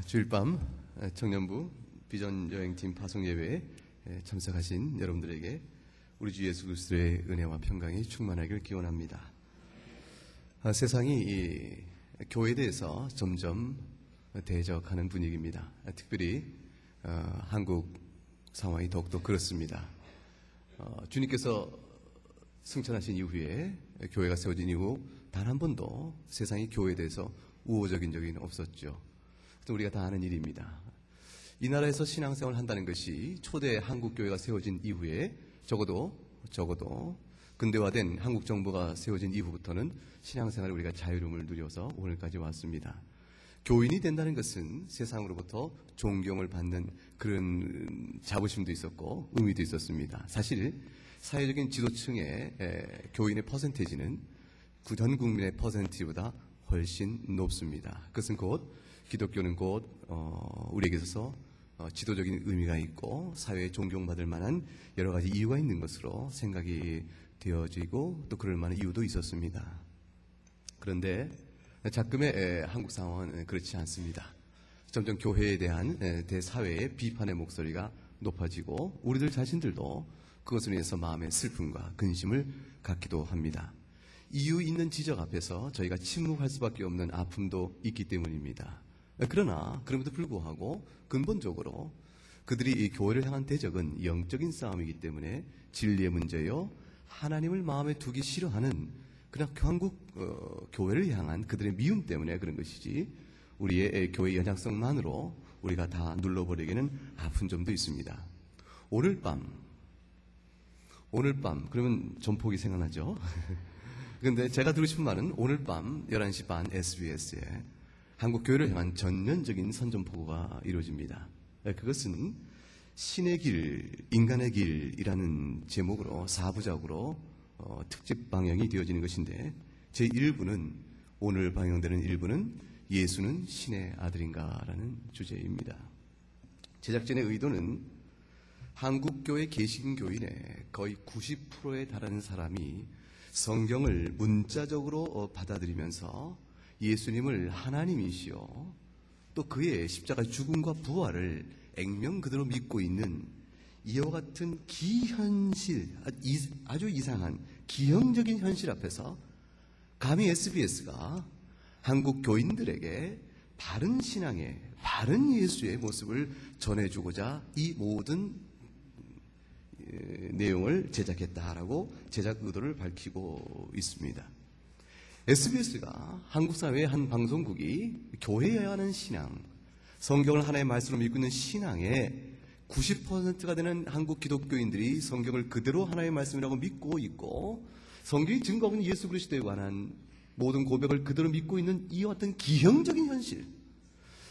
주일 밤 청년부 비전 여행팀 파송 예배에 참석하신 여러분들에게 우리 주 예수 그리스도의 은혜와 평강이 충만하기를 기원합니다. 세상이 교회에 대해서 점점 대적하는 분위기입니다. 특별히 한국 상황이 더욱더 그렇습니다. 주님께서 승천하신 이후에 교회가 세워진 이후 단 한 번도 세상이 교회에 대해서 우호적인 적이 없었죠. 우리가 다 아는 일입니다. 이 나라에서 신앙생활을 한다는 것이 초대 한국교회가 세워진 이후에 적어도 근대화된 한국 정부가 세워진 이후부터는 신앙생활에 우리가 자유로움을 누려서 오늘까지 왔습니다. 교인이 된다는 것은 세상으로부터 존경을 받는 그런 자부심도 있었고 의미도 있었습니다. 사실 사회적인 지도층의 교인의 퍼센테이지는 전 국민의 퍼센티보다 훨씬 높습니다. 그것은 기독교는 우리에게 있어서 지도적인 의미가 있고 사회에 존경받을 만한 여러 가지 이유가 있는 것으로 생각이 되어지고 또 그럴 만한 이유도 있었습니다. 그런데 작금의 한국 상황은 그렇지 않습니다. 점점 교회에 대한 대사회의 비판의 목소리가 높아지고 우리들 자신들도 그것을 위해서 마음의 슬픔과 근심을 갖기도 합니다. 이유 있는 지적 앞에서 저희가 침묵할 수밖에 없는 아픔도 있기 때문입니다. 그러나 그럼에도 불구하고 근본적으로 그들이 이 교회를 향한 대적은 영적인 싸움이기 때문에 진리의 문제요 하나님을 마음에 두기 싫어하는 그냥 한국 교회를 향한 그들의 미움 때문에 그런 것이지 우리의 교회 연약성만으로 우리가 다 눌러버리기는 아픈 점도 있습니다. 오늘 밤 그러면 전폭이 생각나죠? 그런데 제가 드리고 싶은 말은 오늘 밤 11시 반 SBS에 한국교회를 향한 전면적인 선전포고가 이루어집니다. 그것은 신의 길, 인간의 길이라는 제목으로 4부작으로 특집 방영이 되어지는 것인데 제1부는 오늘 방영되는 1부는 예수는 신의 아들인가라는 주제입니다. 제작진의 의도는 한국교회 개신교인의 거의 90%에 달하는 사람이 성경을 문자적으로 받아들이면서 예수님을 하나님이시요 또 그의 십자가 죽음과 부활을 액면 그대로 믿고 있는 이와 같은 기현실, 아주 이상한 기형적인 현실 앞에서 감히 SBS가 한국 교인들에게 바른 신앙의, 바른 예수의 모습을 전해주고자 이 모든 내용을 제작했다라고 제작 의도를 밝히고 있습니다. SBS가 한국 사회의 한 방송국이 교회에 하는 신앙, 성경을 하나의 말씀으로 믿고 있는 신앙의 90%가 되는 한국 기독교인들이 성경을 그대로 하나의 말씀이라고 믿고 있고 성경이 증거하고 있는 예수 그리스도에 관한 모든 고백을 그대로 믿고 있는 이와 같은 기형적인 현실,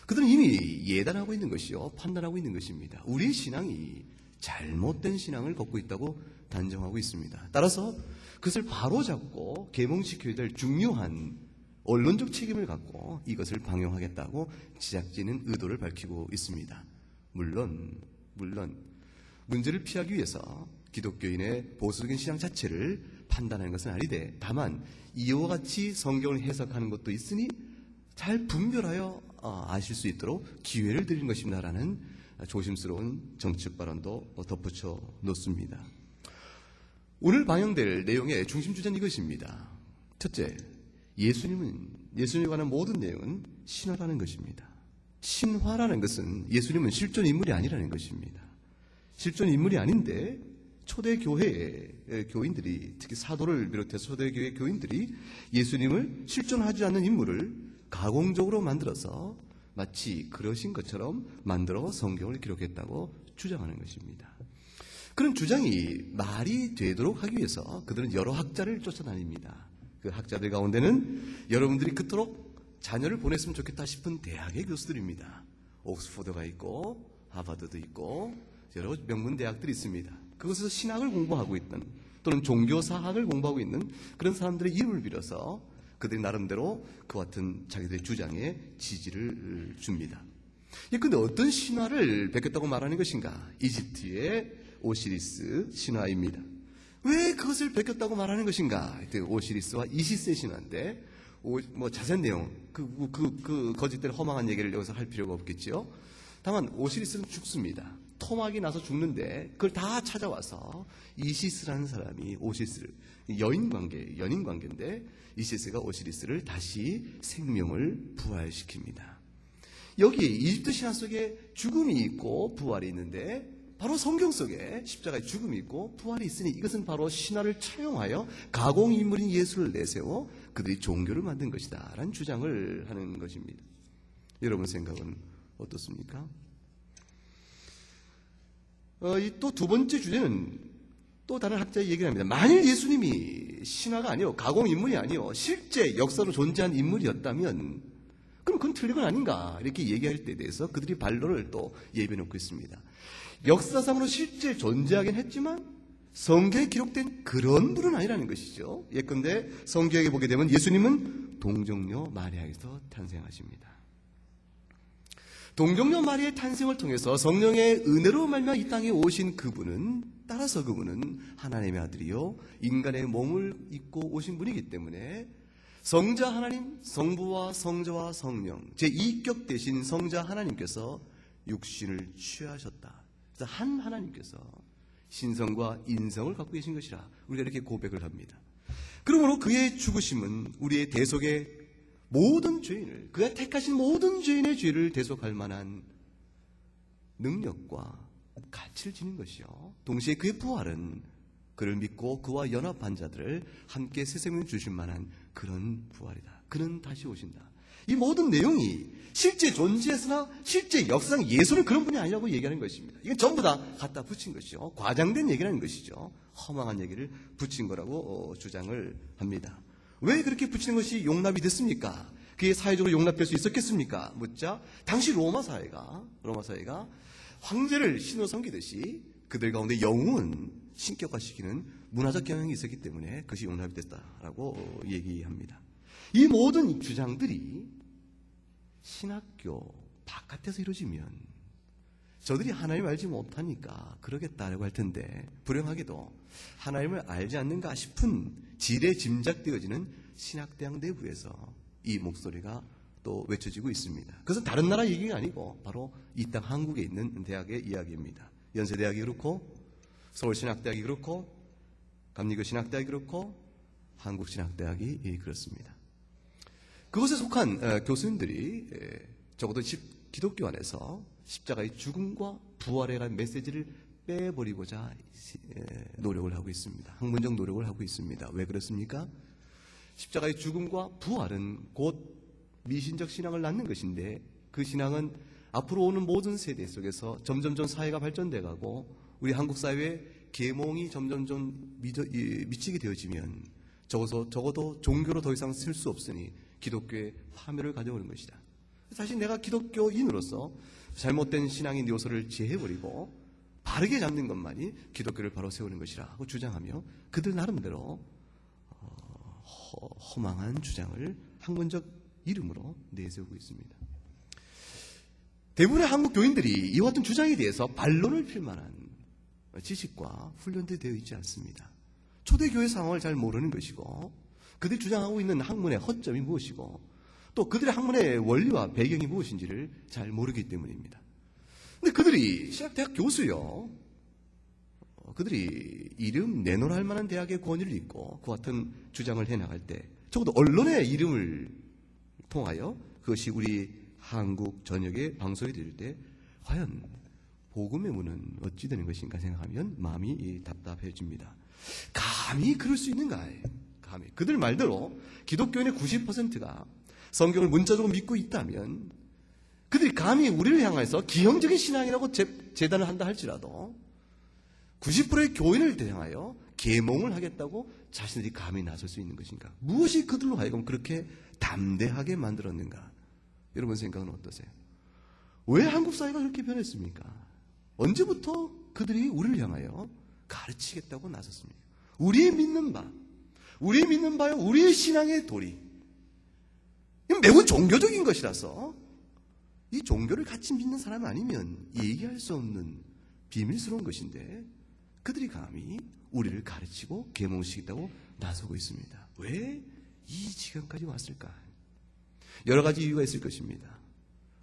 그들은 이미 예단하고 있는 것이요 판단하고 있는 것입니다. 우리의 신앙이 잘못된 신앙을 걷고 있다고 단정하고 있습니다. 따라서 그것을 바로잡고 계몽시켜야 될 중요한 언론적 책임을 갖고 이것을 방영하겠다고 제작진은 의도를 밝히고 있습니다. 물론 문제를 피하기 위해서 기독교인의 보수적인 신앙 자체를 판단하는 것은 아니되 다만 이와 같이 성경을 해석하는 것도 있으니 잘 분별하여 아실 수 있도록 기회를 드린 것입니다라는 조심스러운 정책 발언도 덧붙여 놓습니다. 오늘 방영될 내용의 중심 주제는 이것입니다. 첫째, 예수님에 관한 모든 내용은 신화라는 것입니다. 신화라는 것은 예수님은 실존 인물이 아니라는 것입니다. 실존 인물이 아닌데 초대 교회의 교인들이, 특히 사도를 비롯해서 초대 교회 교인들이 예수님을 실존하지 않는 인물을 가공적으로 만들어서 마치 그러신 것처럼 만들어 성경을 기록했다고 주장하는 것입니다. 그런 주장이 말이 되도록 하기 위해서 그들은 여러 학자를 쫓아다닙니다. 그 학자들 가운데는 여러분들이 그토록 자녀를 보냈으면 좋겠다 싶은 대학의 교수들입니다. 옥스포드가 있고 하버드도 있고 여러 명문 대학들이 있습니다. 그곳에서 신학을 공부하고 있던 또는 종교사학을 공부하고 있는 그런 사람들의 이름을 빌어서 그들이 나름대로 그와 같은 자기들의 주장에 지지를 줍니다. 그런데 어떤 신화를 베꼈다고 말하는 것인가? 이집트의 오시리스 신화입니다. 왜 그것을 베꼈다고 말하는 것인가? 오시리스와 이시스의 신화인데 뭐 자세한 내용, 그 거짓된 허망한 얘기를 여기서 할 필요가 없겠죠. 다만 오시리스는 죽습니다. 토막이 나서 죽는데 그걸 다 찾아와서 이시스라는 사람이 오시리스를, 연인 관계인데 이시스가 오시리스를 다시 생명을 부활시킵니다. 여기 이집트 신화 속에 죽음이 있고 부활이 있는데 바로 성경 속에 십자가에 죽음이 있고 부활이 있으니 이것은 바로 신화를 차용하여 가공인물인 예수를 내세워 그들이 종교를 만든 것이다 라는 주장을 하는 것입니다. 여러분 생각은 어떻습니까? 또 두 번째 주제는 또 다른 학자의 얘기를 합니다. 만일 예수님이 신화가 아니요 가공인물이 아니요 실제 역사로 존재한 인물이었다면 그럼 그건 틀린 건 아닌가 이렇게 얘기할 때에 대해서 그들이 반론을 또 예비해 놓고 있습니다. 역사상으로 실제 존재하긴 했지만 성경에 기록된 그런 분은 아니라는 것이죠. 예컨대 성경에 보게 되면 예수님은 동정녀 마리아에서 탄생하십니다. 동정녀 마리아의 탄생을 통해서 성령의 은혜로 말미암아 이 땅에 오신 그분은, 따라서 그분은 하나님의 아들이요 인간의 몸을 입고 오신 분이기 때문에 성자 하나님, 성부와 성자와 성령, 제2격 대신 성자 하나님께서 육신을 취하셨다. 그래서 한 하나님께서 신성과 인성을 갖고 계신 것이라 우리가 이렇게 고백을 합니다. 그러므로 그의 죽으심은 우리의 대속의 모든 죄인을, 그가 택하신 모든 죄인의 죄를 대속할 만한 능력과 가치를 지닌 것이요. 동시에 그의 부활은 그를 믿고 그와 연합한 자들을 함께 새 생명 주실 만한 그런 부활이다. 그는 다시 오신다. 이 모든 내용이 실제 존재했으나 실제 역사상 예수는 그런 분이 아니라고 얘기하는 것입니다. 이건 전부 다 갖다 붙인 것이죠. 과장된 얘기라는 것이죠. 허망한 얘기를 붙인 거라고 주장을 합니다. 왜 그렇게 붙이는 것이 용납이 됐습니까? 그게 사회적으로 용납될 수 있었겠습니까? 묻자 당시 로마 사회가 황제를 신으로 섬기듯이 그들 가운데 영웅은 신격화시키는 문화적 경향이 있었기 때문에 그것이 용납이 됐다라고 얘기합니다. 이 모든 주장들이 신학교 바깥에서 이루어지면 저들이 하나님을 알지 못하니까 그러겠다라고 할 텐데 불행하게도 하나님을 알지 않는가 싶은 지레 짐작되어지는 신학대학 내부에서 이 목소리가 또 외쳐지고 있습니다. 그것은 다른 나라 얘기가 아니고 바로 이 땅 한국에 있는 대학의 이야기입니다. 연세대학이 그렇고 서울신학대학이 그렇고 감리교신학대학이 그렇고 한국신학대학이 그렇습니다. 그것에 속한 교수님들이 적어도 기독교 안에서 십자가의 죽음과 부활에 관한 메시지를 빼버리고자 노력을 하고 있습니다. 학문적 노력을 하고 있습니다. 왜 그렇습니까? 십자가의 죽음과 부활은 곧 미신적 신앙을 낳는 것인데 그 신앙은 앞으로 오는 모든 세대 속에서 점점점 사회가 발전돼가고 우리 한국 사회에 계몽이 점점점 미치게 되어지면 적어도 종교로 더 이상 쓸 수 없으니 기독교의 파멸을 가져오는 것이다. 사실 내가 기독교인으로서 잘못된 신앙의 요소를 제해버리고 바르게 잡는 것만이 기독교를 바로 세우는 것이라고 주장하며 그들 나름대로 허망한 주장을 학문적 이름으로 내세우고 있습니다. 대부분의 한국 교인들이 이와 같은 주장에 대해서 반론을 필 만한 지식과 훈련도 되어 있지 않습니다. 초대교회 상황을 잘 모르는 것이고 그들이 주장하고 있는 학문의 허점이 무엇이고 또 그들의 학문의 원리와 배경이 무엇인지를 잘 모르기 때문입니다. 근데 그들이 신학대학 교수요. 그들이 이름 내놓으라 할 만한 대학의 권위를 잊고 그 같은 주장을 해나갈 때 적어도 언론의 이름을 통하여 그것이 우리 한국 전역에 방송이 될 때 과연 복음의 문은 어찌 되는 것인가 생각하면 마음이 답답해집니다. 감히 그럴 수 있는가? 감히. 그들 말대로 기독교인의 90%가 성경을 문자적으로 믿고 있다면 그들이 감히 우리를 향해서 기형적인 신앙이라고 재단을 한다 할지라도 90%의 교인을 대항하여 계몽을 하겠다고 자신들이 감히 나설 수 있는 것인가? 무엇이 그들로 하여금 그렇게 담대하게 만들었는가? 여러분 생각은 어떠세요? 왜 한국 사회가 그렇게 변했습니까? 언제부터 그들이 우리를 향하여 가르치겠다고 나섰습니까? 우리의 믿는 바요, 우리의 신앙의 도리. 이건 매우 종교적인 것이라서 이 종교를 같이 믿는 사람 아니면 얘기할 수 없는 비밀스러운 것인데 그들이 감히 우리를 가르치고 계몽시키겠다고 나서고 있습니다. 왜 이 지경까지 왔을까? 여러 가지 이유가 있을 것입니다.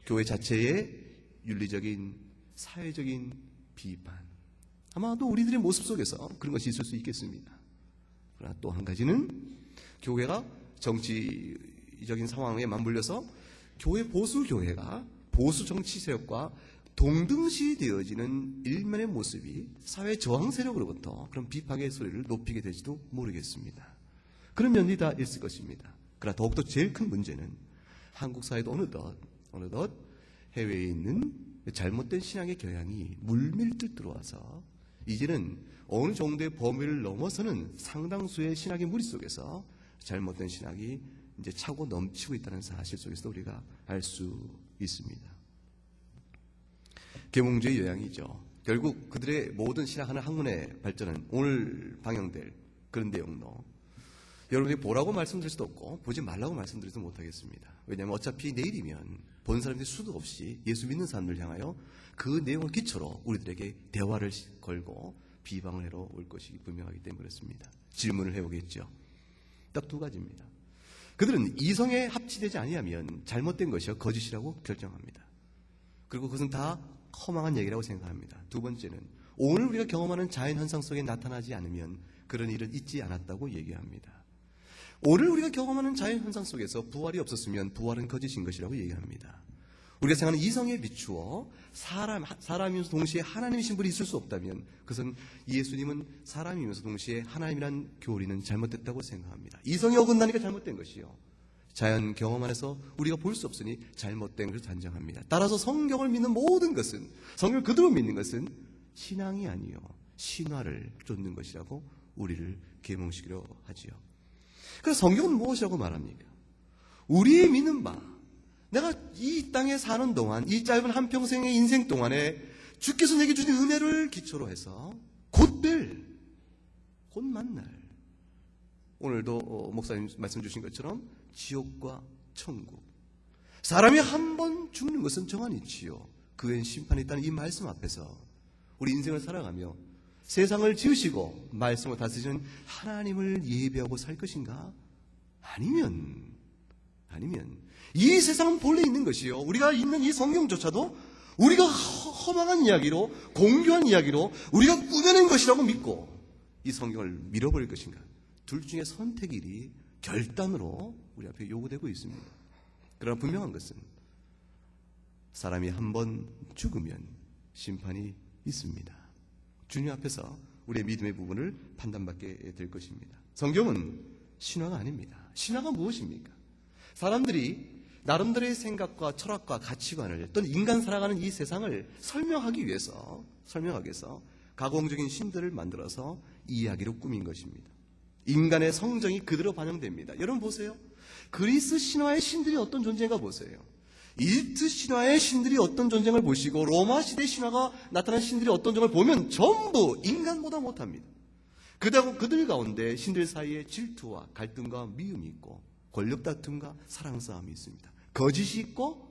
교회 자체의 윤리적인, 사회적인 비판, 아마도 우리들의 모습 속에서 그런 것이 있을 수 있겠습니다. 그러나 또 한 가지는 교회가 정치적인 상황에 맞물려서 교회 보수 교회가 보수 정치 세력과 동등시 되어지는 일면의 모습이 사회 저항 세력으로부터 그런 비판의 소리를 높이게 될지도 모르겠습니다. 그런 면이 다 있을 것입니다. 그러나 더욱더 제일 큰 문제는 한국 사회도 어느덧 해외에 있는 잘못된 신앙의 경향이 물밀듯 들어와서 이제는 어느 정도의 범위를 넘어서는 상당수의 신학의 무리 속에서 잘못된 신학이 이제 차고 넘치고 있다는 사실 속에서 우리가 알 수 있습니다. 계몽주의 영향이죠. 결국 그들의 모든 신학하는 학문의 발전은 오늘 방영될 그런 내용도 여러분이 보라고 말씀드릴 수도 없고 보지 말라고 말씀드리지도 못하겠습니다. 왜냐하면 어차피 내일이면 본 사람들이 수도 없이 예수 믿는 사람들 향하여 그 내용을 기초로 우리들에게 대화를 걸고 비방을 해러 올 것이 분명하기 때문에 그렇습니다. 질문을 해오겠죠. 딱 두 가지입니다. 그들은 이성에 합치되지 아니하면 잘못된 것이요 거짓이라고 결정합니다. 그리고 그것은 다 허망한 얘기라고 생각합니다. 두 번째는 오늘 우리가 경험하는 자연현상 속에 나타나지 않으면 그런 일은 있지 않았다고 얘기합니다. 오늘 우리가 경험하는 자연현상 속에서 부활이 없었으면 부활은 거짓인 것이라고 얘기합니다. 우리가 생각하는 이성에 비추어 사람이면서 동시에 하나님이신 분이 있을 수 없다면 그것은 예수님은 사람이면서 동시에 하나님이란 교리는 잘못됐다고 생각합니다. 이성이 어긋나니까 잘못된 것이요 자연 경험 안에서 우리가 볼 수 없으니 잘못된 것을 단정합니다. 따라서 성경을 믿는 모든 것은, 성경을 그대로 믿는 것은 신앙이 아니요 신화를 쫓는 것이라고 우리를 계몽시키려 하지요. 그래서 성경은 무엇이라고 말합니까? 우리의 믿는 바, 내가 이 땅에 사는 동안, 이 짧은 한평생의 인생 동안에 주께서 내게 주신 은혜를 기초로 해서 곧 만날, 오늘도 목사님 말씀 주신 것처럼 지옥과 천국, 사람이 한 번 죽는 것은 정한 이치요 그 외엔 심판이 있다는 이 말씀 앞에서 우리 인생을 살아가며 세상을 지으시고 말씀을 다스리시는 하나님을 예배하고 살 것인가? 아니면 이 세상은 본래 있는 것이요 우리가 있는 이 성경조차도 우리가 허망한 이야기로, 공교한 이야기로 우리가 꾸며낸 것이라고 믿고 이 성경을 밀어버릴 것인가? 둘 중에 선택일이 결단으로 우리 앞에 요구되고 있습니다. 그러나 분명한 것은 사람이 한 번 죽으면 심판이 있습니다. 주님 앞에서 우리의 믿음의 부분을 판단받게 될 것입니다. 성경은 신화가 아닙니다. 신화가 무엇입니까? 사람들이 나름대로의 생각과 철학과 가치관을 또는 인간 살아가는 이 세상을 설명하기 위해서 가공적인 신들을 만들어서 이야기로 꾸민 것입니다. 인간의 성정이 그대로 반영됩니다. 여러분 보세요. 그리스 신화의 신들이 어떤 존재인가 보세요. 이집트 신화의 신들이 어떤 존재를 보시고 로마 시대 신화가 나타난 신들이 어떤 점을 보면 전부 인간보다 못합니다. 그들 가운데 신들 사이에 질투와 갈등과 미움이 있고 권력 다툼과 사랑 싸움이 있습니다. 거짓이 있고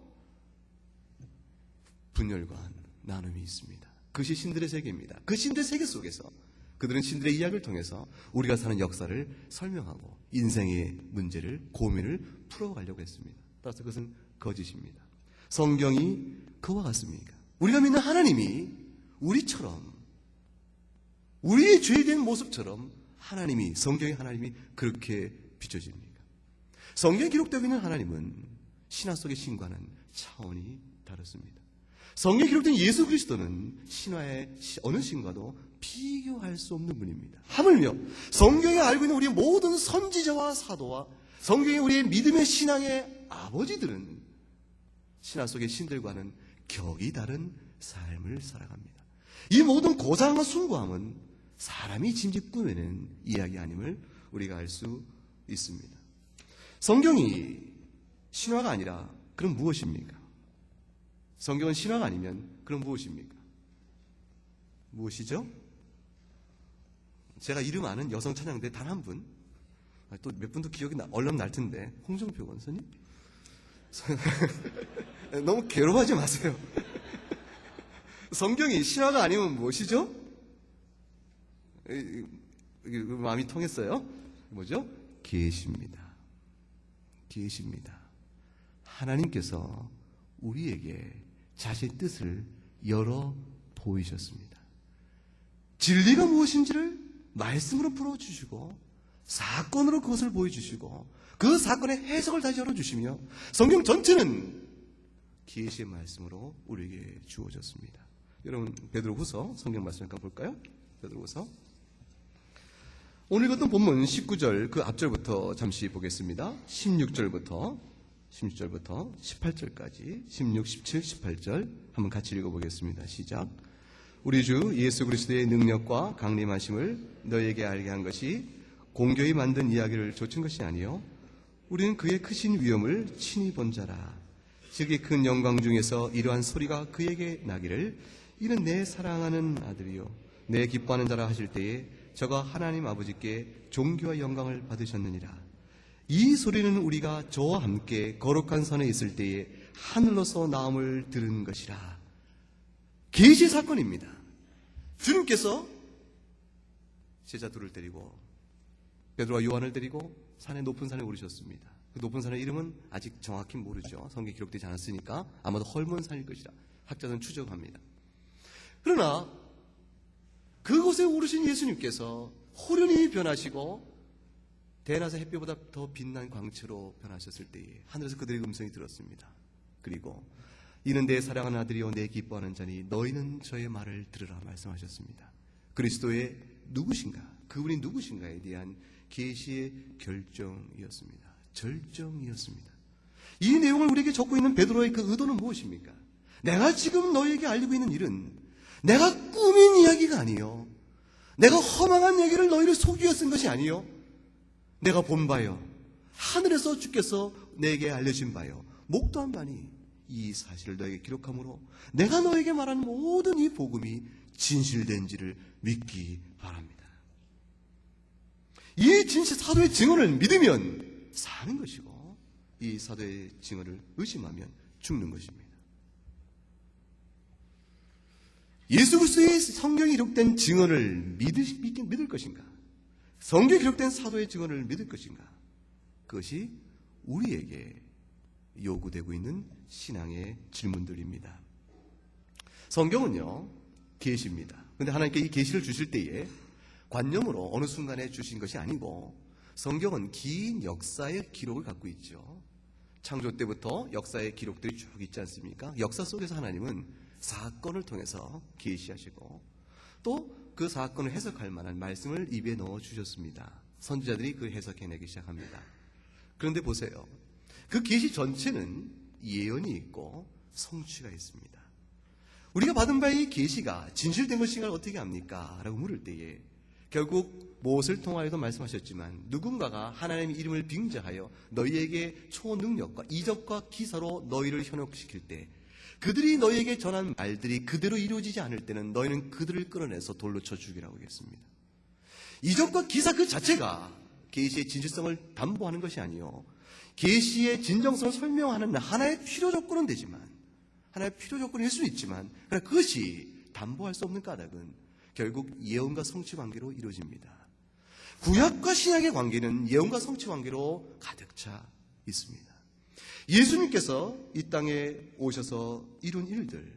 분열과 나눔이 있습니다. 그것이 신들의 세계입니다. 그 신들의 세계 속에서 그들은 신들의 이야기를 통해서 우리가 사는 역사를 설명하고 인생의 문제를, 고민을 풀어가려고 했습니다. 따라서 그것은 거짓입니다. 성경이 그와 같습니까? 우리가 믿는 하나님이 우리처럼, 우리의 죄된 모습처럼 성경의 하나님이 그렇게 비춰집니까? 성경에 기록되어 있는 하나님은 신화 속의 신과는 차원이 다릅니다. 성경에 기록된 예수 그리스도는 신화의 어느 신과도 비교할 수 없는 분입니다. 하물며 성경에 알고 있는 우리의 모든 선지자와 사도와 성경에 우리의 믿음의 신앙의 아버지들은 신화 속의 신들과는 격이 다른 삶을 살아갑니다. 이 모든 고상과 숭고함은 사람이 짐짓 꾸며낸 이야기 아님을 우리가 알 수 있습니다. 성경이 신화가 아니라 그럼 무엇입니까? 성경은 신화가 아니면 그럼 무엇입니까? 무엇이죠? 제가 이름 아는 여성 찬양대 단 한 분, 또 몇 분도 기억이 얼른 날 텐데, 홍정표 권사님? 너무 괴로워하지 마세요. 성경이 신화가 아니면 무엇이죠? 마음이 통했어요? 뭐죠? 계시입니다. 계십니다. 하나님께서 우리에게 자신의 뜻을 열어 보이셨습니다. 진리가 무엇인지를 말씀으로 풀어주시고 사건으로 그것을 보여주시고 그 사건의 해석을 다시 열어주시며 성경 전체는 계시의 말씀으로 우리에게 주어졌습니다. 여러분, 베드로후서 성경 말씀 잠깐 볼까요? 베드로후서 오늘 읽었던 본문 19절 그 앞절부터 잠시 보겠습니다. 16절부터 18절까지 16, 17, 18절 한번 같이 읽어보겠습니다. 시작. 우리 주 예수 그리스도의 능력과 강림하심을 너희에게 알게 한 것이 공교히 만든 이야기를 좇은 것이 아니요 우리는 그의 크신 위엄을 친히 본 자라. 즉 이 큰 영광 중에서 이러한 소리가 그에게 나기를 이는 내 사랑하는 아들이요 내 기뻐하는 자라 하실 때에 저가 하나님 아버지께 존귀와 영광을 받으셨느니라. 이 소리는 우리가 저와 함께 거룩한 산에 있을 때에 하늘로서 나음을 들은 것이라. 계시 사건입니다. 주님께서 제자 둘을 데리고 베드로와 요한을 데리고 높은 산에 오르셨습니다. 그 높은 산의 이름은 아직 정확히 모르죠. 성경에 기록되지 않았으니까 아마도 헐몬산일 것이라 학자들은 추정합니다. 그러나 그곳에 오르신 예수님께서 호련히 변하시고 대낮의 햇빛보다 더 빛난 광채로 변하셨을 때에 하늘에서 그들의 음성이 들었습니다. 그리고 이는 내 사랑하는 아들이요 내 기뻐하는 자니 너희는 저의 말을 들으라 말씀하셨습니다. 그리스도의 누구신가, 그분이 누구신가에 대한 계시의 결정이었습니다. 절정이었습니다. 이 내용을 우리에게 적고 있는 베드로의 그 의도는 무엇입니까? 내가 지금 너희에게 알리고 있는 일은 내가 꾸민 이야기가 아니요 내가 허망한 얘기를 너희를 속이어 쓴 것이 아니요 내가 본 바요 하늘에서 주께서 내게 알려진 바요 목도한 바니 이 사실을 너에게 기록함으로 내가 너에게 말하는 모든 이 복음이 진실된지를 믿기 바랍니다. 이 진실 사도의 증언을 믿으면 사는 것이고 이 사도의 증언을 의심하면 죽는 것입니다. 예수 그리스도의 성경에 기록된 증언을 믿을 것인가? 성경에 기록된 사도의 증언을 믿을 것인가? 그것이 우리에게 요구되고 있는 신앙의 질문들입니다. 성경은요, 계시입니다. 그런데 하나님께 이 계시를 주실 때에 관념으로 어느 순간에 주신 것이 아니고 성경은 긴 역사의 기록을 갖고 있죠. 창조 때부터 역사의 기록들이 쭉 있지 않습니까? 역사 속에서 하나님은 사건을 통해서 계시하시고 또 그 사건을 해석할 만한 말씀을 입에 넣어 주셨습니다. 선지자들이 그 해석해내기 시작합니다. 그런데 보세요. 그 계시 전체는 예언이 있고 성취가 있습니다. 우리가 받은 바의 계시가 진실된 것인가를 어떻게 합니까? 라고 물을 때에 결국 무엇을 통하여도 말씀하셨지만 누군가가 하나님의 이름을 빙자하여 너희에게 초능력과 이적과 기사로 너희를 현혹시킬 때 그들이 너희에게 전한 말들이 그대로 이루어지지 않을 때는 너희는 그들을 끌어내서 돌로 쳐 죽이라고 하겠습니다. 이적과 기사 그 자체가 계시의 진실성을 담보하는 것이 아니요 계시의 진정성을 설명하는 하나의 필요 조건은 되지만 하나의 필요 조건일 수는 있지만 그러나 그것이 담보할 수 없는 까닭은 결국 예언과 성취 관계로 이루어집니다. 구약과 신약의 관계는 예언과 성취 관계로 가득 차 있습니다. 예수님께서 이 땅에 오셔서 이룬 일들,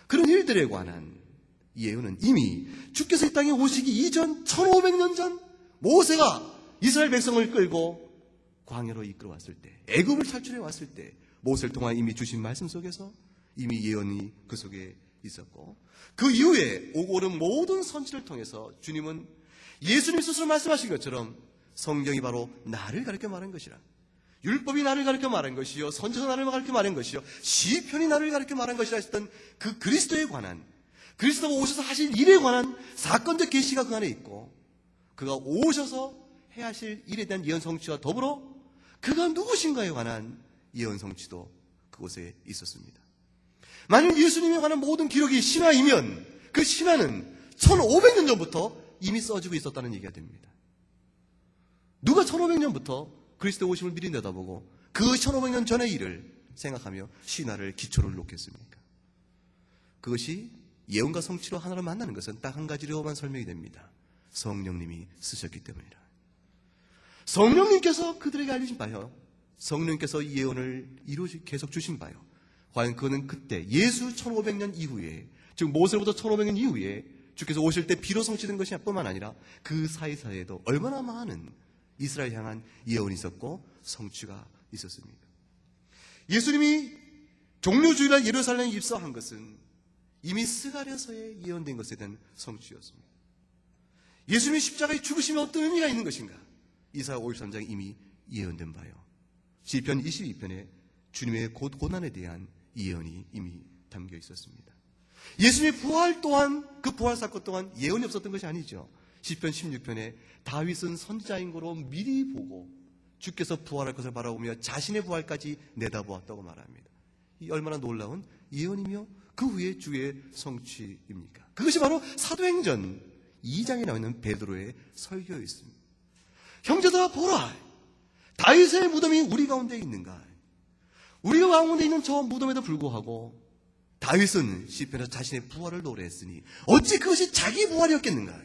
그런 일들에 관한 예언은 이미 주께서 이 땅에 오시기 이전 1500년 전 모세가 이스라엘 백성을 끌고 광야로 이끌어 왔을 때, 애굽을 탈출해 왔을 때 모세를 통해 이미 주신 말씀 속에서 이미 예언이 그 속에 있었고 그 이후에 오고 오는 모든 선지를 통해서 주님은 예수님 스스로 말씀하신 것처럼 성경이 바로 나를 가르쳐 말한 것이라, 율법이 나를 가르쳐 말한 것이요 선지가 나를 가르쳐 말한 것이요 시편이 나를 가르쳐 말한 것이라 했던 그 그리스도에 관한, 그리스도가 오셔서 하실 일에 관한 사건적 계시가 그 안에 있고 그가 오셔서 해야 하실 일에 대한 예언 성취와 더불어 그가 누구신가에 관한 예언 성취도 그곳에 있었습니다. 만약 예수님에 관한 모든 기록이 신화이면 그 신화는 1500년 전부터 이미 써지고 있었다는 얘기가 됩니다. 누가 1500년부터 그리스도 오심을 미리 내다보고 그 1500년 전의 일을 생각하며 신화를 기초를 놓겠습니까? 그것이 예언과 성취로 하나로 만나는 것은 딱 한 가지로만 설명이 됩니다. 성령님이 쓰셨기 때문이라. 성령님께서 그들에게 알려진 바요 성령께서 이 예언을 계속 주신 바요. 과연 그는 그때 예수 1500년 이후에, 즉 모세로부터 1500년 이후에 주께서 오실 때 비로 성취된 것이 뿐만 아니라 그 사이사이에도 얼마나 많은 이스라엘 향한 예언이 있었고 성취가 있었습니다. 예수님이 종료주일날 예루살렘에 입성한 것은 이미 스가랴서에 예언된 것에 대한 성취였습니다. 예수님이 십자가에 죽으시면 어떤 의미가 있는 것인가? 이사야 53장에 이미 예언된 바요. 시편 22편에 주님의 고난에 대한 예언이 이미 담겨 있었습니다. 예수님의 부활 또한, 그 부활 사건 또한 예언이 없었던 것이 아니죠. 시편 16편에 다윗은 선지자인 거로 미리 보고 주께서 부활할 것을 바라보며 자신의 부활까지 내다보았다고 말합니다. 이 얼마나 놀라운 예언이며 그 후에 주의 성취입니까? 그것이 바로 사도행전 2장에 나와 있는 베드로의 설교였습니다. 형제들아 보라, 다윗의 무덤이 우리 가운데 있는가? 우리가 가운데 있는 저 무덤에도 불구하고 다윗은 시편에서 자신의 부활을 노래했으니 어찌 그것이 자기 부활이었겠는가?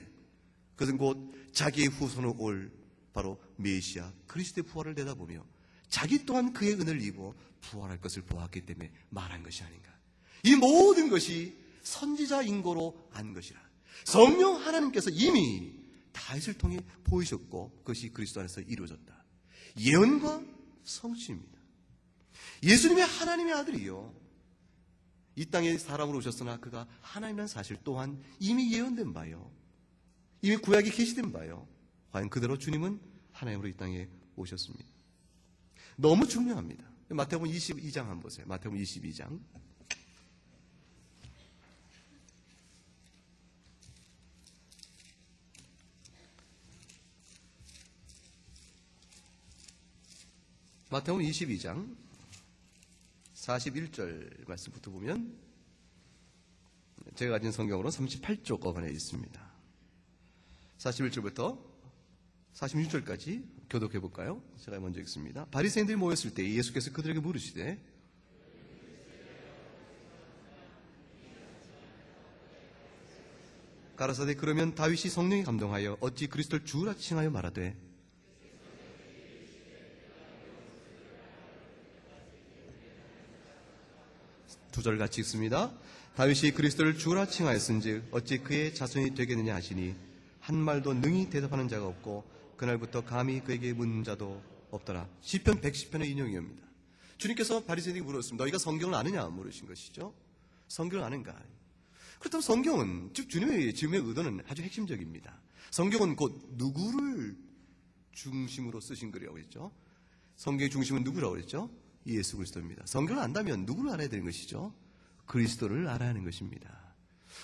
그것은 곧 자기의 후손으로 올 바로 메시아 그리스도의 부활을 내다보며 자기 또한 그의 은혜를 입어 부활할 것을 보았기 때문에 말한 것이 아닌가. 이 모든 것이 선지자 인고로 안 것이라. 성령 하나님께서 이미 다윗을 통해 보이셨고 그것이 그리스도 안에서 이루어졌다. 예언과 성취입니다. 예수님의 하나님의 아들이요, 이 땅에 사람으로 오셨으나 그가 하나님이라는 사실 또한 이미 예언된 바요, 이미 구약에 계시된 바요. 과연 그대로 주님은 하나님으로 이 땅에 오셨습니다. 너무 중요합니다. 마태복음 22장 한번 보세요. 마태복음 22장. 마태복음 22장 41절 말씀부터 보면 제가 가진 성경으로 38쪽 거간에 있습니다. 41절부터 46절까지 교독해 볼까요? 제가 먼저 읽습니다. 바리새인들이 모였을 때 예수께서 그들에게 물으시되 가라사대 그러면 다윗이 성령에 감동하여 어찌 그리스도를 주라 칭하여 말하되 두 절 같이 읽습니다. 다윗이 그리스도를 주라 칭하였은즉 어찌 그의 자손이 되겠느냐 하시니 한 말도 능히 대답하는 자가 없고 그날부터 감히 그에게 묻는 자도 없더라. 시편 110편의 인용이옵니다. 주님께서 바리새인에게 물었습니다. 너희가 성경을 아느냐 물으신 것이죠. 성경을 아는가? 그렇다면 성경은, 즉 주님의 지음의 의도는 아주 핵심적입니다. 성경은 곧 누구를 중심으로 쓰신 글이라고 했죠. 성경의 중심은 누구라고 그랬죠? 예수 그리스도입니다. 성경을 안다면 누구를 알아야 되는 것이죠? 그리스도를 알아야 하는 것입니다.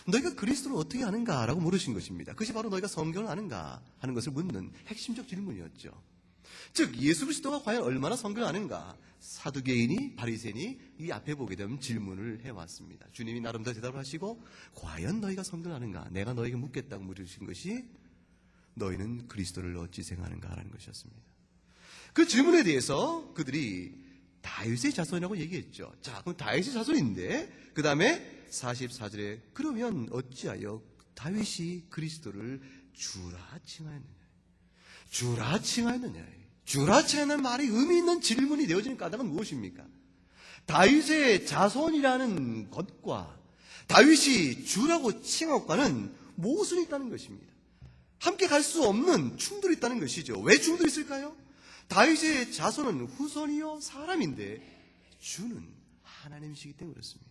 너희가 그리스도를 어떻게 아는가? 라고 물으신 것입니다. 그것이 바로 너희가 성경을 아는가? 하는 것을 묻는 핵심적 질문이었죠. 즉 예수 그리스도가 과연 얼마나 성경을 아는가? 사두개인이, 바리새인이 이 앞에 보게 되면 질문을 해왔습니다. 주님이 나름대로 대답을 하시고 과연 너희가 성경을 아는가? 내가 너희에게 묻겠다고 물으신 것이 너희는 그리스도를 어찌 생각하는가? 라는 것이었습니다. 그 질문에 대해서 그들이 다윗의 자손이라고 얘기했죠. 자, 그럼 다윗의 자손인데 그 다음에 44절에 그러면 어찌하여 다윗이 그리스도를 주라 칭하였느냐? 주라 칭하였느냐? 주라 칭하는 말이 의미 있는 질문이 되어지는 까닭은 무엇입니까? 다윗의 자손이라는 것과 다윗이 주라고 칭한 것과는 모순이 있다는 것입니다. 함께 갈 수 없는 충돌이 있다는 것이죠. 왜 충돌이 있을까요? 다윗의 자손은 후손이요 사람인데 주는 하나님이시기 때문에 그렇습니다.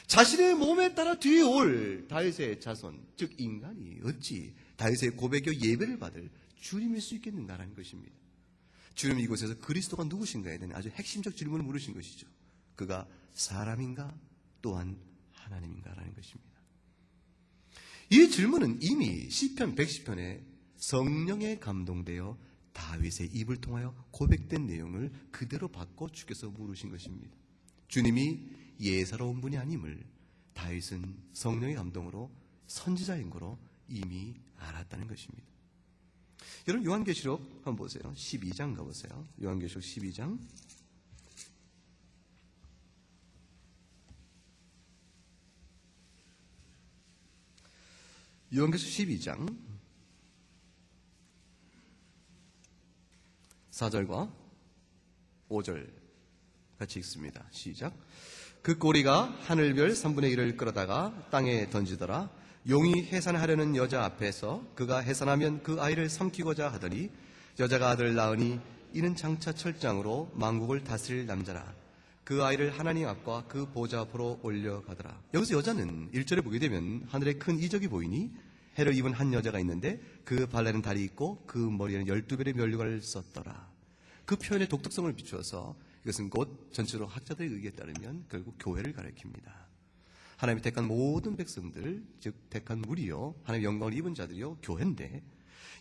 자신의 몸에 따라 뒤에 올 다윗의 자손, 즉 인간이 어찌 다윗의 고백여 예배를 받을 주님일 수 있겠는가라는 것입니다. 주님 이곳에서 그리스도가 누구신가에 대한 아주 핵심적 질문을 물으신 것이죠. 그가 사람인가 또한 하나님인가라는 것입니다. 이 질문은 이미 시편 110편에 성령에 감동되어 다윗의 입을 통하여 고백된 내용을 그대로 받고 주께서 물으신 것입니다. 주님이 예사로운 분이 아님을 다윗은 성령의 감동으로 선지자인 거로 이미 알았다는 것입니다. 여러분 요한계시록 한번 보세요. 12장 가보세요. 요한계시록 12장. 요한계시록 12장 4절과 5절 같이 읽습니다. 시작. 그 꼬리가 하늘별 3분의 1을 끌어다가 땅에 던지더라. 용이 해산하려는 여자 앞에서 그가 해산하면 그 아이를 삼키고자 하더니 여자가 아들을 낳으니 이는 장차 철장으로 만국을 다스릴 남자라. 그 아이를 하나님 앞과 그 보좌 앞으로 올려가더라. 여기서 여자는 1절에 보게 되면 하늘에 큰 이적이 보이니 해를 입은 한 여자가 있는데 그 발에는 달이 있고 그 머리에는 12별의 면류관을 썼더라. 그 표현의 독특성을 비추어서 이것은 곧 전체로 학자들의 의견에 따르면 결국 교회를 가리킵니다. 하나님이 택한 모든 백성들, 즉 택한 무리요, 하나님의 영광을 입은 자들이요, 교회인데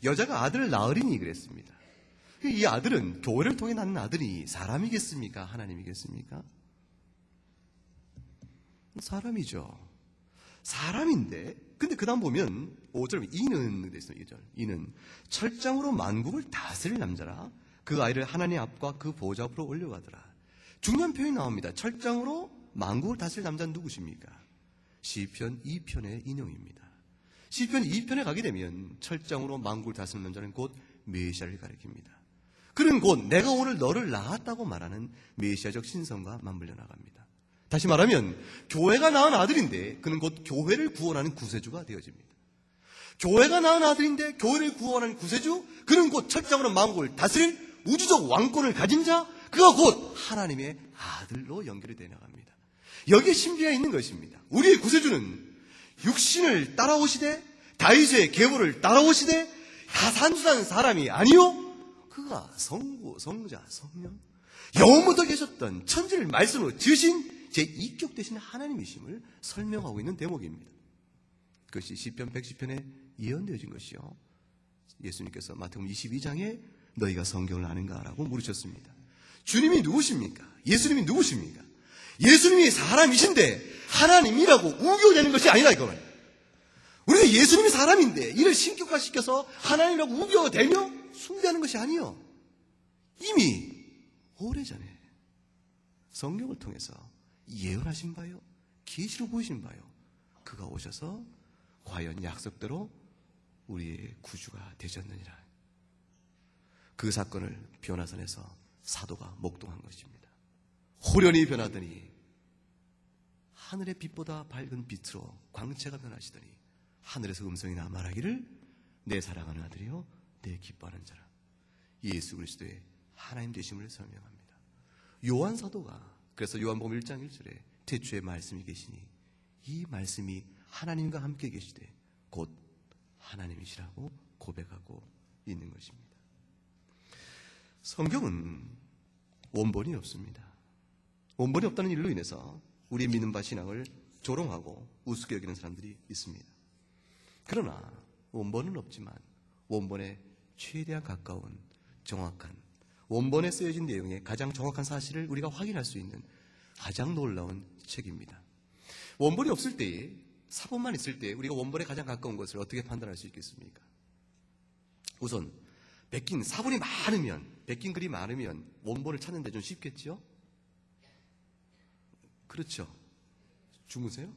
여자가 아들을 낳으리니 그랬습니다. 이 아들은 교회를 통해 낳는 아들이 사람이겠습니까? 하나님이겠습니까? 사람이죠. 사람인데, 근데 그 다음 보면 5절 이는 됐어요. 2절 이는 철장으로 만국을 다스릴 남자라. 그 아이를 하나님 앞과 그 보좌 앞으로 올려가더라. 중요한 표현이 나옵니다. 철장으로 만국을 다스릴 남자는 누구십니까? 시편 2편의 인용입니다. 시편 2편에 가게 되면 철장으로 만국을 다스리는 남자는 곧 메시아를 가리킵니다. 그는 곧 내가 오늘 너를 낳았다고 말하는 메시아적 신성과 맞물려 나갑니다. 다시 말하면 교회가 낳은 아들인데 그는 곧 교회를 구원하는 구세주가 되어집니다. 교회가 낳은 아들인데 교회를 구원하는 구세주, 그는 곧 철장으로 만국을 다스릴 우주적 왕권을 가진 자, 그가 곧 하나님의 아들로 연결이 되어 나갑니다. 여기에 신비가 있는 것입니다. 우리의 구세주는 육신을 따라오시되 다윗의 계보를 따라오시되 산수한 사람이 아니요, 그가 성부, 성자, 성령, 영원부터 계셨던 천지를 말씀으로 지으신 제2격 되신 하나님이심을 설명하고 있는 대목입니다. 그것이 시편 110편에 예언되어진 것이요, 예수님께서 마태복음 22장에 너희가 성경을 아는가? 라고 물으셨습니다. 주님이 누구십니까? 예수님이 누구십니까? 예수님이 사람이신데 하나님이라고 우겨대는 것이 아니다 이거는. 우리가 예수님이 사람인데 이를 신격화시켜서 하나님이라고 우겨대며 숭배하는 것이 아니요, 이미 오래전에 성경을 통해서 예언하신 바요, 계시로 보이신 바요, 그가 오셔서 과연 약속대로 우리의 구주가 되셨느니라. 그 사건을 변화산에서 사도가 목동한 것입니다. 호련히 변하더니 하늘의 빛보다 밝은 빛으로 광채가 변하시더니 하늘에서 음성이 말하기를 내 사랑하는 아들이요 내 기뻐하는 자라. 예수 그리스도의 하나님 되심을 설명합니다. 요한 사도가 그래서 요한복음 1장 1절에 태초에 말씀이 계시니 이 말씀이 하나님과 함께 계시되 곧 하나님이시라고 고백하고 있는 것입니다. 성경은 원본이 없습니다. 원본이 없다는 일로 인해서 우리 믿는 바 신앙을 조롱하고 우습게 여기는 사람들이 있습니다. 그러나 원본은 없지만 원본에 최대한 가까운 정확한, 원본에 쓰여진 내용의 가장 정확한 사실을 우리가 확인할 수 있는 가장 놀라운 책입니다. 원본이 없을 때에, 사본만 있을 때 우리가 원본에 가장 가까운 것을 어떻게 판단할 수 있겠습니까? 우선 사본이 많으면, 베낀 글이 많으면 원본을 찾는 데 좀 쉽겠죠? 그렇죠? 주무세요?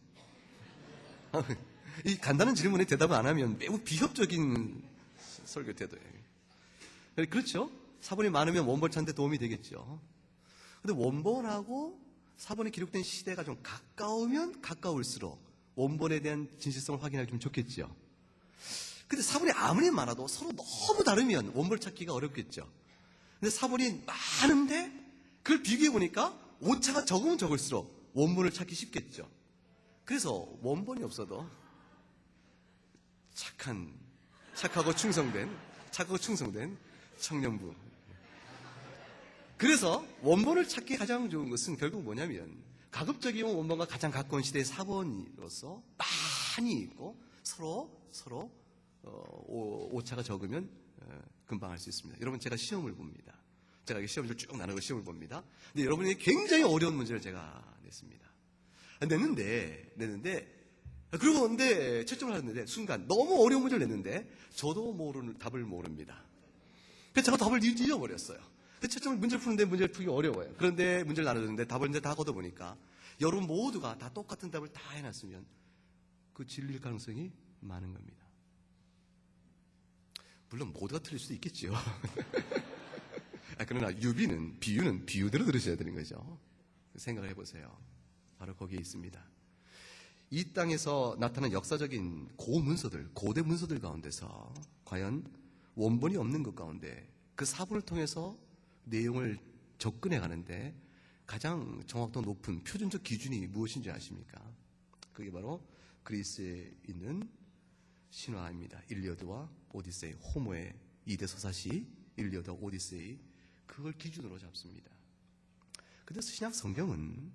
이 간단한 질문에 대답을 안 하면 매우 비협적인 설교 태도예요. 그렇죠? 사본이 많으면 원본 찾는 데 도움이 되겠죠. 근데 원본하고 사본에 기록된 시대가 좀 가까우면 가까울수록 원본에 대한 진실성을 확인하기 좀 좋겠죠. 근데 사본이 아무리 많아도 서로 너무 다르면 원본을 찾기가 어렵겠죠. 근데 사본이 많은데 그걸 비교해 보니까 오차가 적으면 적을수록 원본을 찾기 쉽겠죠. 그래서 원본이 없어도 착하고 충성된 청년부. 그래서 원본을 찾기 가장 좋은 것은 결국 뭐냐면 가급적이면 원본과 가장 가까운 시대의 사본으로서 많이 있고 서로 오차가 적으면 금방 할 수 있습니다. 여러분, 제가 시험을 봅니다. 제가 시험을 쭉 나누고 시험을 봅니다. 근데 여러분에게 굉장히 어려운 문제를 제가 냈습니다. 냈는데 그리고 근데 채점을 하는데 순간 너무 어려운 문제를 냈는데 저도 답을 모릅니다. 그래서 제가 답을 잊어버렸어요. 채점을 문제를 푸는데 문제를 풀기 어려워요. 그런데 문제를 나눠줬는데 답을 이제 다 걷어보니까 여러분 모두가 다 똑같은 답을 다 해놨으면 그 진리일 가능성이 많은 겁니다. 물론 모두가 틀릴 수도 있겠지요. 그러나 비유는 비유대로 들으셔야 되는 거죠. 생각을 해보세요. 바로 거기에 있습니다. 이 땅에서 나타난 역사적인 고대 문서들 가운데서 과연 원본이 없는 것 가운데 그 사본을 통해서 내용을 접근해 가는데 가장 정확도 높은 표준적 기준이 무엇인지 아십니까? 그게 바로 그리스에 있는 신화입니다. 일리어드와 오디세이, 호모의 2대 서사시 일리어드와 오디세이, 그걸 기준으로 잡습니다. 그래서 신약 성경은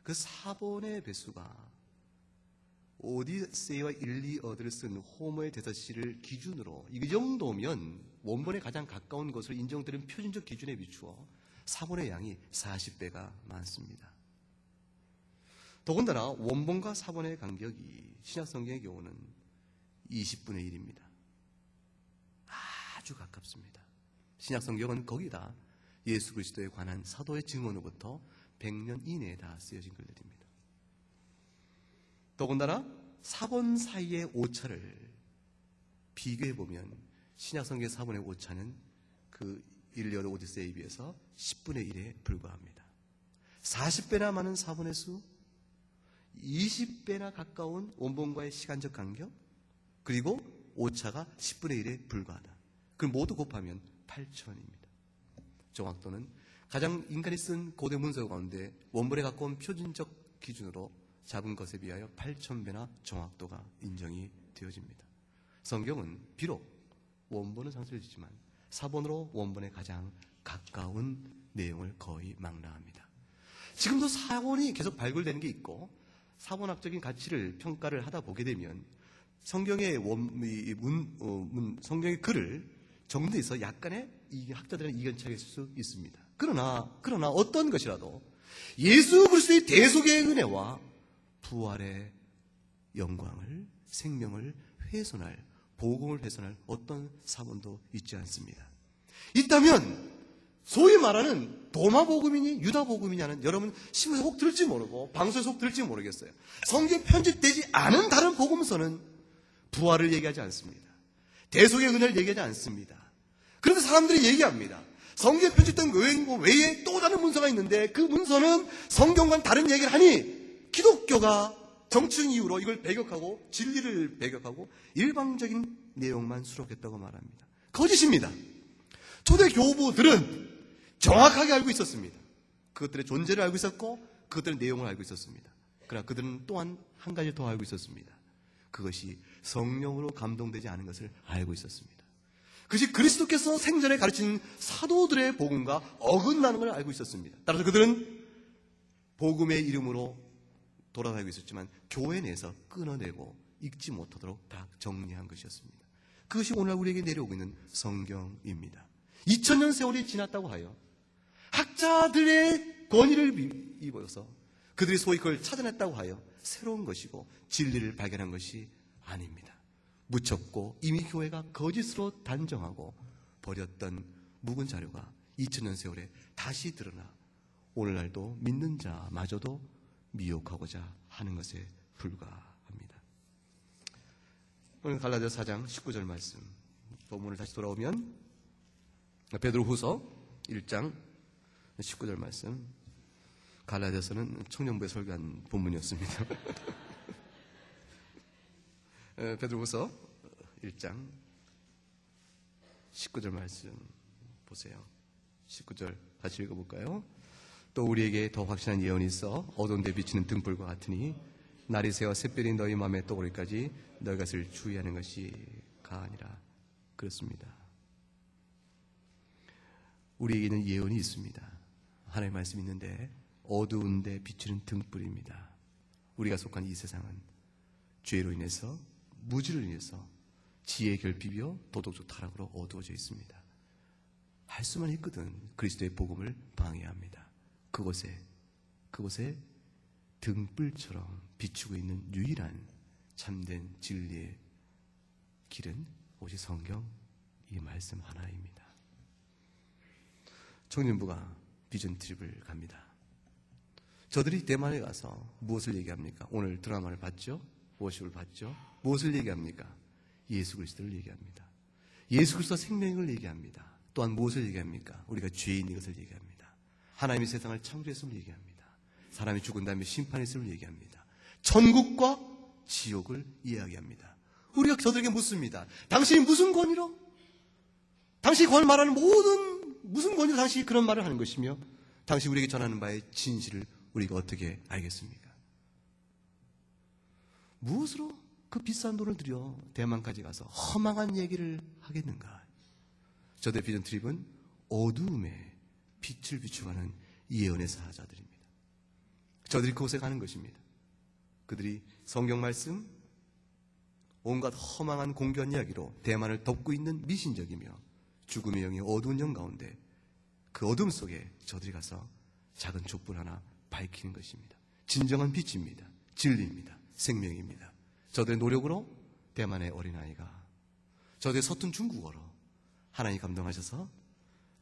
그 사본의 배수가 오디세이와 일리어드를 쓴 호모의 대서시를 기준으로 이 정도면 원본에 가장 가까운 것으로 인정되는 표준적 기준에 비추어 사본의 양이 40배가 많습니다. 더군다나 원본과 사본의 간격이 신약 성경의 경우는 20분의 1입니다. 아주 가깝습니다. 신약 성경은 거기다 예수 그리스도에 관한 사도의 증언으로부터 100년 이내에 다 쓰여진 글들입니다. 더군다나 사본 사이의 오차를 비교해보면 신약 성경의 사본의 오차는 그 일리어드 오디세이에 비해서 10분의 1에 불과합니다. 40배나 많은 사본의 수, 20배나 가까운 원본과의 시간적 간격, 그리고 오차가 10분의 1에 불과하다. 그걸 모두 곱하면 8천입니다. 정확도는 가장 인간이 쓴 고대 문서 가운데 원본에 가까운 표준적 기준으로 잡은 것에 비하여 8,000배나 정확도가 인정이 되어집니다. 성경은 비록 원본은 상술이지만 사본으로 원본에 가장 가까운 내용을 거의 망라합니다. 지금도 사본이 계속 발굴되는 게 있고 사본학적인 가치를 평가를 하다 보게 되면 성경의 성경의 글을 정리해서 약간의 학자들은 이견차가 있을 수 있습니다. 그러나 어떤 것이라도 예수 그리스도의 대속의 은혜와 부활의 영광을, 생명을 훼손할, 복음을 훼손할 어떤 사본도 있지 않습니다. 있다면 소위 말하는 도마복음이니 유다복음이냐는 여러분 신문에서 혹 들을지 모르고 방송에서 혹 들을지 모르겠어요. 성경에 편집되지 않은 다른 복음서는 부활을 얘기하지 않습니다. 대속의 은혜를 얘기하지 않습니다. 그런데 사람들이 얘기합니다. 성경에 편집된 외에 또 다른 문서가 있는데 그 문서는 성경과는 다른 얘기를 하니 기독교가 정치적 이유로 이걸 배격하고 진리를 배격하고 일방적인 내용만 수록했다고 말합니다. 거짓입니다. 초대 교부들은 정확하게 알고 있었습니다. 그것들의 존재를 알고 있었고 그것들의 내용을 알고 있었습니다. 그러나 그들은 또한 한 가지 더 알고 있었습니다. 그것이 성령으로 감동되지 않은 것을 알고 있었습니다. 그것이 그리스도께서 생전에 가르친 사도들의 복음과 어긋나는 걸 알고 있었습니다. 따라서 그들은 복음의 이름으로 돌아다니고 있었지만 교회 내에서 끊어내고 읽지 못하도록 다 정리한 것이었습니다. 그것이 오늘 우리에게 내려오고 있는 성경입니다. 2000년 세월이 지났다고 하여 학자들의 권위를 입어서 그들이 소위 그걸 찾아냈다고 하여 새로운 것이고 진리를 발견한 것이 아닙니다. 묻혔고 이미 교회가 거짓으로 단정하고 버렸던 묵은 자료가 2000년 세월에 다시 드러나 오늘날도 믿는 자마저도 미혹하고자 하는 것에 불과합니다. 오늘 갈라디아서 4장 19절 말씀, 본문을 다시 돌아오면 베드로후서 1장 19절 말씀, 갈라디아서는 청년부에 설교한 본문이었습니다. 베드로후서 1장 19절 말씀 보세요. 19절 같이 읽어볼까요? 또 우리에게 더 확실한 예언이 있어 어두운 데 비치는 등불과 같으니 날이 새어 샛별이 너희 마음에 떠오르기까지 너희 것을 주의하는 것이 가아니라. 그렇습니다. 우리에게는 예언이 있습니다. 하나님의 말씀이 있는데 어두운 데 비치는 등불입니다. 우리가 속한 이 세상은 죄로 인해서, 무지를 인해서 지혜의 결핍이요 도덕적 타락으로 어두워져 있습니다. 할 수만 있거든 그리스도의 복음을 방해합니다. 그곳에 등불처럼 비추고 있는 유일한 참된 진리의 길은 오직 성경, 이 말씀 하나입니다. 청년부가 비전 트립을 갑니다. 저들이 대만에 가서 무엇을 얘기합니까? 오늘 드라마를 봤죠? 워십을 봤죠? 무엇을 얘기합니까? 예수 그리스도를 얘기합니다. 예수 그리스도 생명을 얘기합니다. 또한 무엇을 얘기합니까? 우리가 죄인인 것을 얘기합니다. 하나님이 세상을 창조했음을 얘기합니다. 사람이 죽은 다음에 심판이 있음을 얘기합니다. 천국과 지옥을 이야기합니다. 우리가 저들에게 묻습니다. 당신이 무슨 권위로? 당신이 말하는 무슨 권위로 당신이 그런 말을 하는 것이며 당신이 우리에게 전하는 바의 진실을 우리가 어떻게 알겠습니까? 무엇으로 그 비싼 돈을 들여 대만까지 가서 허망한 얘기를 하겠는가? 저들의 비전 트립은 어두움에 빛을 비추어가는 예언의 사자들입니다. 저들이 그곳에 가는 것입니다. 그들이 성경 말씀, 온갖 허망한 공견 이야기로 대만을 덮고 있는 미신적이며 죽음의 영의 어두운 영 가운데 그 어둠 속에 저들이 가서 작은 촛불 하나 밝히는 것입니다. 진정한 빛입니다. 진리입니다. 생명입니다. 저들의 노력으로 대만의 어린아이가, 저들의 서툰 중국어로 하나님이 감동하셔서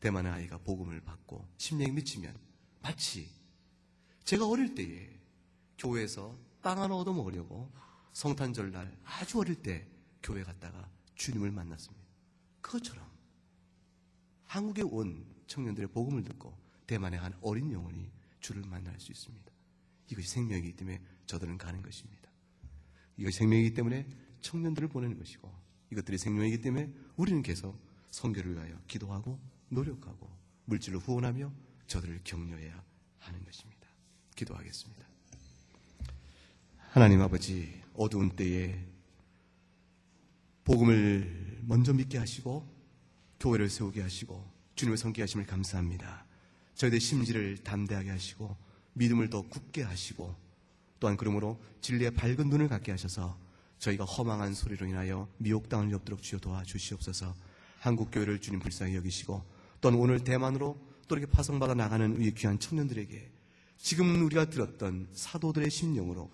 대만의 아이가 복음을 받고 심령이 미치면 마치 제가 어릴 때에 교회에서 빵 하나 얻어 먹으려고 성탄절날 아주 어릴 때 교회 갔다가 주님을 만났습니다. 그것처럼 한국에 온 청년들의 복음을 듣고 대만의 한 어린 영혼이 주를 만날 수 있습니다. 이것이 생명이기 때문에 저들은 가는 것입니다. 이것이 생명이기 때문에 청년들을 보내는 것이고 이것들이 생명이기 때문에 우리는 계속 선교를 위하여 기도하고 노력하고 물질로 후원하며 저들을 격려해야 하는 것입니다. 기도하겠습니다. 하나님 아버지, 어두운 때에 복음을 먼저 믿게 하시고 교회를 세우게 하시고 주님을 섬기게 하심을 감사합니다. 저희들의 심지를 담대하게 하시고 믿음을 더 굳게 하시고 또한 그러므로 진리의 밝은 눈을 갖게 하셔서 저희가 허망한 소리로 인하여 미혹당할 리 없도록 주여 도와주시옵소서. 한국교회를 주님 불쌍히 여기시고 또한 오늘 대만으로 또 이렇게 파송받아 나가는 우리 귀한 청년들에게 지금 우리가 들었던 사도들의 심령으로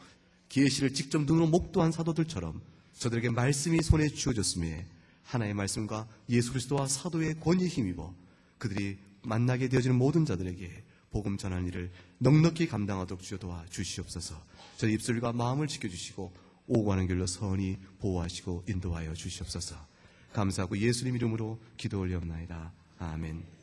계시를 직접 눈으로 목도한 사도들처럼 저들에게 말씀이 손에 쥐어졌음에 하나의 말씀과 예수 그리스도와 사도의 권위에 힘입어 그들이 만나게 되어지는 모든 자들에게 복음 전하는 일을 넉넉히 감당하도록 주여 도와주시옵소서. 저희 입술과 마음을 지켜주시고 오고 가는 길로 선히 보호하시고 인도하여 주시옵소서. 감사하고 예수님 이름으로 기도 올리옵나이다. 아멘.